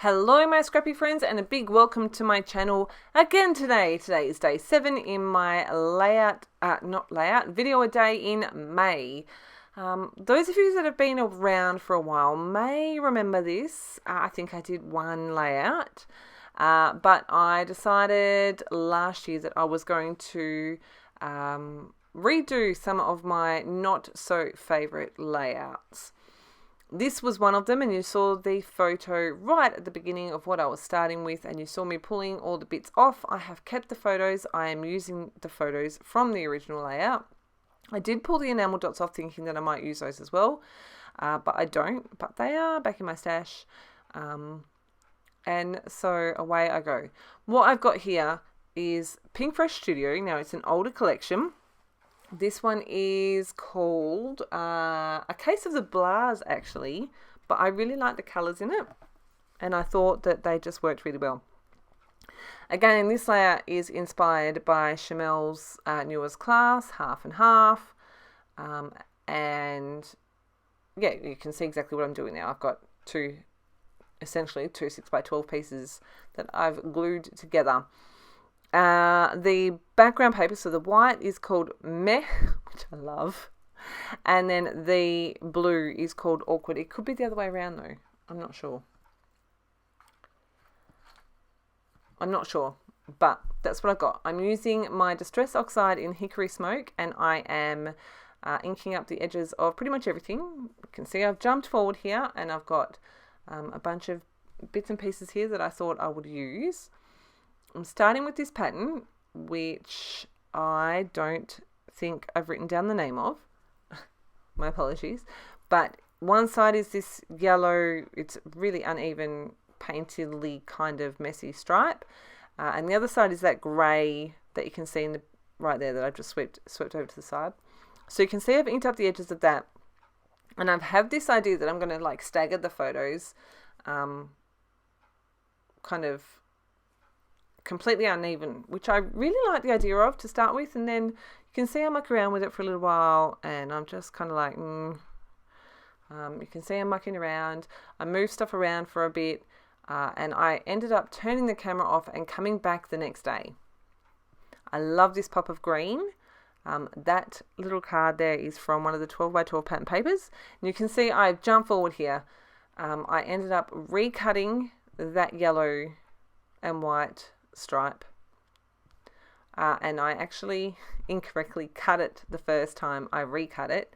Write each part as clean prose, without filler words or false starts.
Hello my scrappy friends and a big welcome to my channel again today. Today is day 7 in my video a day in May. Those of you that have been around for a while may remember this. I think I did one layout, but I decided last year that I was going to redo some of my not so favorite layouts. This was one of them, and you saw the photo right at the beginning of what I was starting with, and you saw me pulling all the bits off. I have kept the photos. I am using the photos from the original layout. I did pull the enamel dots off thinking that I might use those as well, but I don't, but they are back in my stash. And so away I go. What I've got here is Pink Fresh Studio. Now it's an older collection. This one is called A Case of the Blahs, actually, but I really like the colours in it, and I thought that they just worked really well. Again, this layout is inspired by Chamel's newest class, Half and Half, and yeah, you can see exactly what I'm doing now. I've got essentially two 6x12 pieces that I've glued together. The background paper, so the white is called Meh, which I love, and then the blue is called Awkward. It could be the other way around though. I'm not sure, but that's what I've got. I'm using my Distress Oxide in Hickory Smoke, and I am inking up the edges of pretty much everything. You can see I've jumped forward here, and I've got a bunch of bits and pieces here that I thought I would use. I'm starting with this pattern, which I don't think I've written down the name of. My apologies. But one side is this yellow, it's really uneven, paintedly kind of messy stripe. And the other side is that grey that you can see right there that I've just swept over to the side. So you can see I've inked up the edges of that. And I've had this idea that I'm going to like stagger the photos, kind of completely uneven, which I really like the idea of to start with, and then you can see I muck around with it for a little while, and I'm just kind of like, you can see I'm mucking around. I move stuff around for a bit, and I ended up turning the camera off and coming back the next day. I love this pop of green. That little card there is from one of the 12x12 pattern papers, and you can see I've jumped forward here. I ended up recutting that yellow and white stripe, and I actually incorrectly cut it the first time I recut it,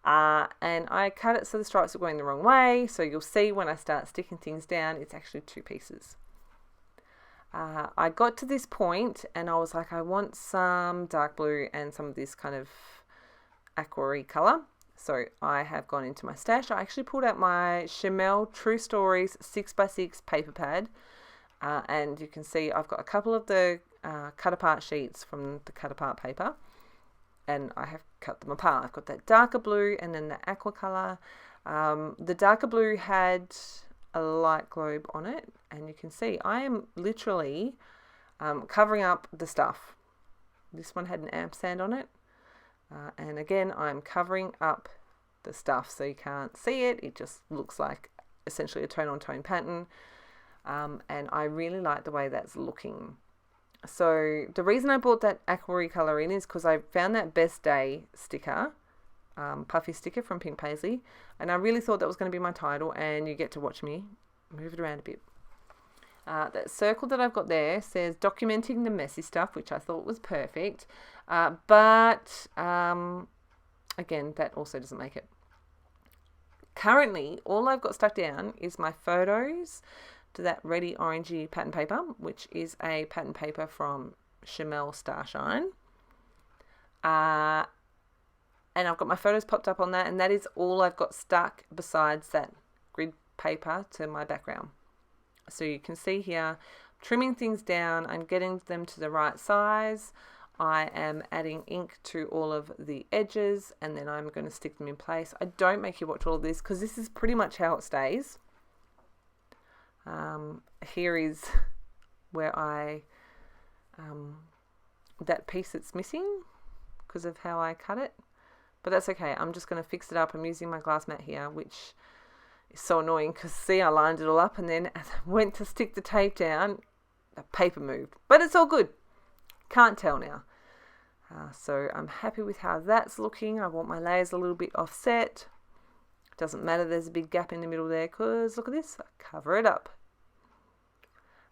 and I cut it so the stripes are going the wrong way, so you'll see when I start sticking things down it's actually two pieces. I got to this point and I was like, I want some dark blue and some of this kind of aqua color, so I have gone into my stash. I actually pulled out my Chamel True Stories 6x6 paper pad. And you can see I've got a couple of the cut apart sheets from the cut apart paper, and I have cut them apart. I've got that darker blue and then the aqua color. The darker blue had a light globe on it, and you can see I am literally covering up the stuff. This one had an ampersand on it, and again I'm covering up the stuff so you can't see it. It just looks like essentially a tone on tone pattern. And I really like the way that's looking. So the reason I bought that aqua colour in is because I found that Best Day sticker, puffy sticker from Pink Paisley, and I really thought that was going to be my title, and you get to watch me move it around a bit. That circle that I've got there says documenting the messy stuff, which I thought was perfect, but again, that also doesn't make it. Currently, all I've got stuck down is my photos to that reddy orangey pattern paper, which is a pattern paper from Chamel Starshine. And I've got my photos popped up on that, and that is all I've got stuck besides that grid paper to my background. So you can see here, trimming things down, I'm getting them to the right size. I am adding ink to all of the edges, and then I'm going to stick them in place. I don't make you watch all of this because this is pretty much how it stays. Here is where that piece that's missing because of how I cut it, but that's okay. I'm just going to fix it up. I'm using my glass mat here, which is so annoying because see, I lined it all up and then as I went to stick the tape down, the paper moved. But it's all good. Can't tell now. So I'm happy with how that's looking. I want my layers a little bit offset. Doesn't matter there's a big gap in the middle there because look at this, I cover it up.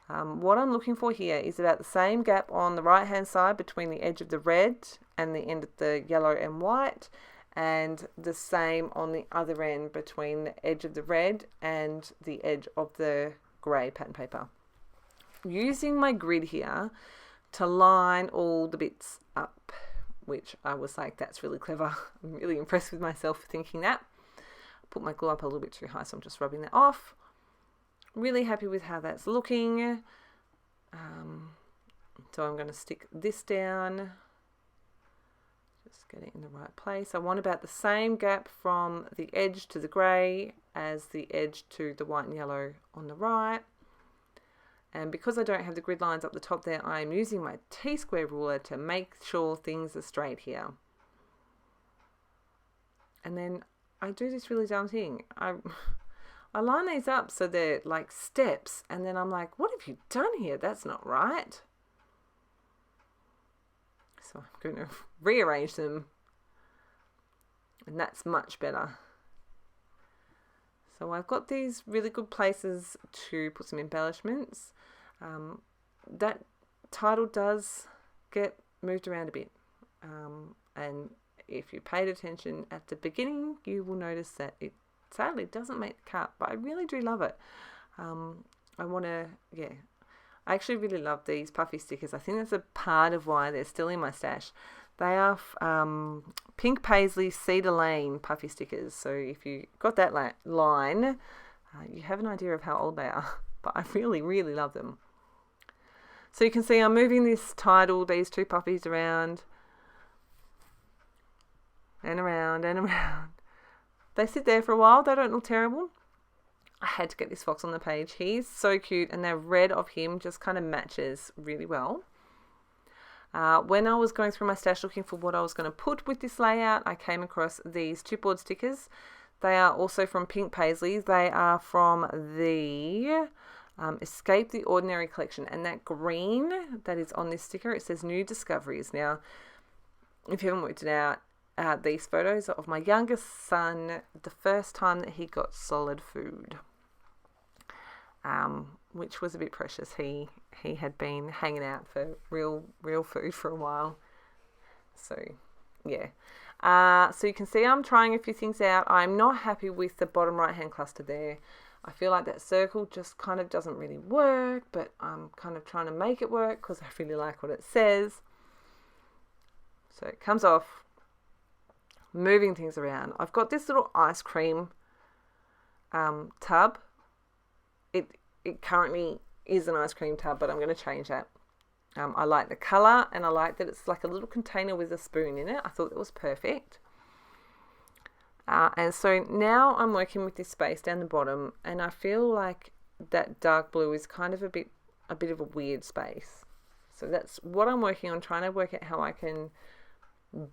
What I'm looking for here is about the same gap on the right hand side between the edge of the red and the end of the yellow and white, and the same on the other end between the edge of the red and the edge of the grey pattern paper. Using my grid here to line all the bits up, which I was like, that's really clever. I'm really impressed with myself for thinking that. Put my glue up a little bit too high, so I'm just rubbing that off. Really happy with how that's looking. So I'm going to stick this down. Just get it in the right place. I want about the same gap from the edge to the grey as the edge to the white and yellow on the right. And because I don't have the grid lines up the top there, I'm using my T-square ruler to make sure things are straight here. And then I do this really dumb thing. I line these up so they're like steps, and then I'm like, what have you done here? That's not right. So I'm going to rearrange them, and that's much better. So I've got these really good places to put some embellishments. That title does get moved around a bit, and if you paid attention at the beginning, you will notice that it sadly doesn't make the cut, but I really do love it. I actually really love these puffy stickers. I think that's a part of why they're still in my stash. They are Pink Paisley Cedar Lane puffy stickers. So if you got that line, you have an idea of how old they are. But I really, really love them. So you can see I'm moving this title, these two puffies around and around and around. They sit there for a while. They don't look terrible. I had to get this fox on the page. He's so cute, and the red of him just kind of matches really well. When I was going through my stash looking for what I was going to put with this layout, I came across these chipboard stickers. They are also from Pink Paisley. They are from the Escape the Ordinary collection, and that green that is on this sticker, it says New Discoveries. Now, if you haven't worked it out, these photos of my youngest son, the first time that he got solid food, which was a bit precious. He had been hanging out for real food for a while. So yeah. So you can see I'm trying a few things out. I'm not happy with the bottom right hand cluster there. I feel like that circle just kind of doesn't really work, but I'm kind of trying to make it work because I really like what it says. So it comes off. Moving things around. I've got this little ice cream tub. It currently is an ice cream tub, but I'm going to change that. I like the colour, and I like that it's like a little container with a spoon in it. I thought it was perfect. And so now I'm working with this space down the bottom, and I feel like that dark blue is kind of a bit of a weird space. So that's what I'm working on, trying to work out how I can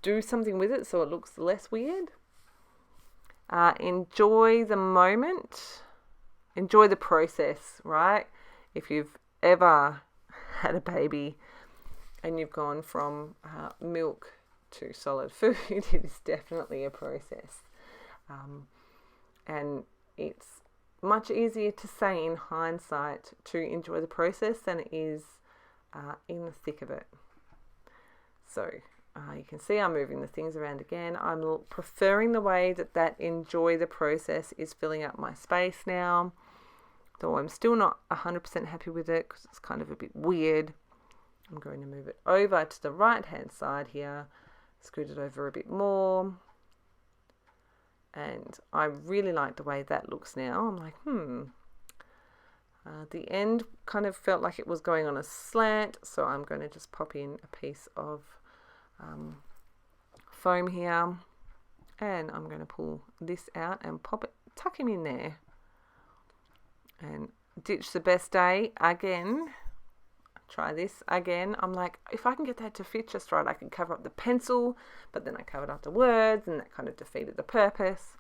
do something with it so it looks less weird. Enjoy the moment. Enjoy the process, right? If you've ever had a baby and you've gone from milk to solid food, it is definitely a process. And it's much easier to say in hindsight to enjoy the process than it is in the thick of it. So you can see I'm moving the things around again. I'm preferring the way that enjoy the process is filling up my space now, though I'm still not 100% happy with it because it's kind of a bit weird. I'm going to move it over to the right hand side here, scoot it over a bit more, and I really like the way that looks now. I'm like, the end kind of felt like it was going on a slant, so I'm going to just pop in a piece of foam here, and I'm going to pull this out and tuck him in there, and ditch the best day again. Try this again. I'm like, if I can get that to fit just right, I can cover up the pencil, but then I covered up the words, and that kind of defeated the purpose.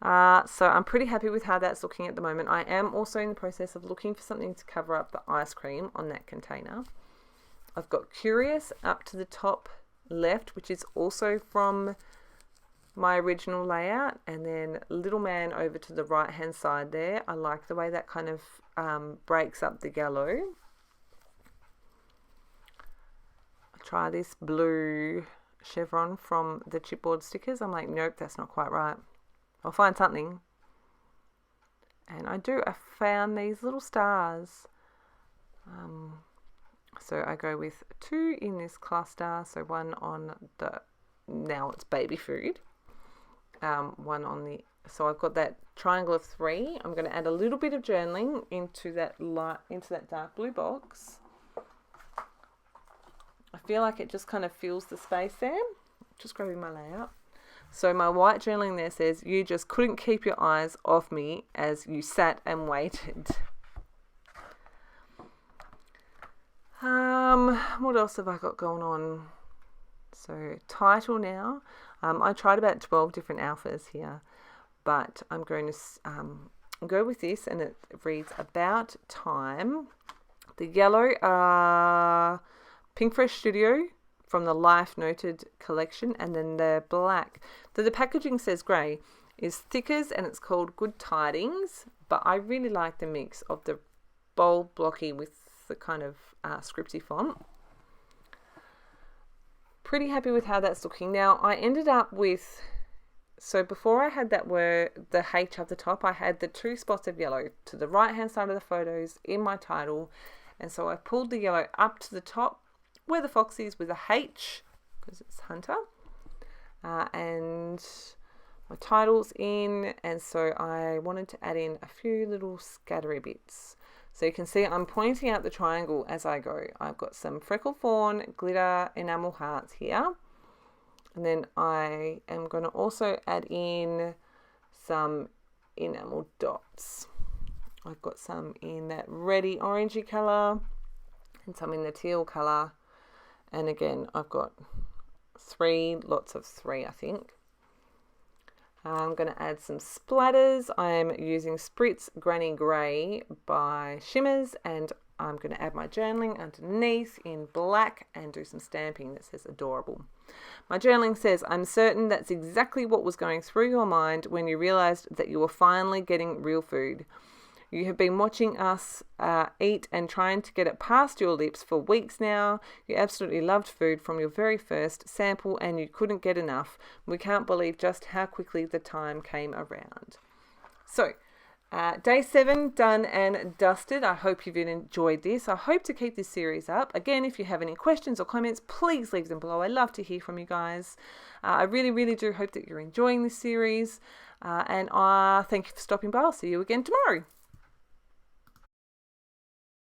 So I'm pretty happy with how that's looking at the moment. I am also in the process of looking for something to cover up the ice cream on that container. I've got Curious up to the top left, which is also from my original layout, and then Little Man over to the right hand side there. I like the way that kind of breaks up the yellow. I'll try this blue chevron from the chipboard stickers. I'm like, nope, that's not quite right. I'll find something. And I found these little stars. So I go with 2 in this cluster. So one on the, now it's baby food. One on the, so I've got that triangle of 3. I'm going to add a little bit of journaling into that dark blue box. I feel like it just kind of fills the space there. Just grabbing my layout. So my white journaling there says, you just couldn't keep your eyes off me as you sat and waited. What else have I got going on? So title now. I tried about 12 different alphas here, but I'm going to go with this, and it reads About Time. The yellow are Pink Fresh Studio from the Life Noted collection, and then the black, the packaging says grey, is Thickers, and it's called Good Tidings, but I really like the mix of the bold blocky with the kind of scripty font. Pretty happy with how that's looking. Now I ended up with, so before I had that word, the H up the top, I had the 2 spots of yellow to the right hand side of the photos in my title, and so I pulled the yellow up to the top where the fox is with a H, because it's Hunter, and my title's in, and so I wanted to add in a few little scattery bits. So you can see I'm pointing out the triangle as I go. I've got some Freckle Fawn glitter enamel hearts here. And then I am going to also add in some enamel dots. I've got some in that reddy orangey colour and some in the teal colour. And again, I've got 3, lots of 3, I think. I'm going to add some splatters. I'm using Spritz Granny Grey by Shimmers, and I'm going to add my journaling underneath in black and do some stamping that says adorable. My journaling says, I'm certain that's exactly what was going through your mind when you realised that you were finally getting real food. You have been watching us eat and trying to get it past your lips for weeks now. You absolutely loved food from your very first sample and you couldn't get enough. We can't believe just how quickly the time came around. So, day 7 done and dusted. I hope you've enjoyed this. I hope to keep this series up. Again, if you have any questions or comments, please leave them below. I love to hear from you guys. I really, really do hope that you're enjoying this series. And thank you for stopping by. I'll see you again tomorrow.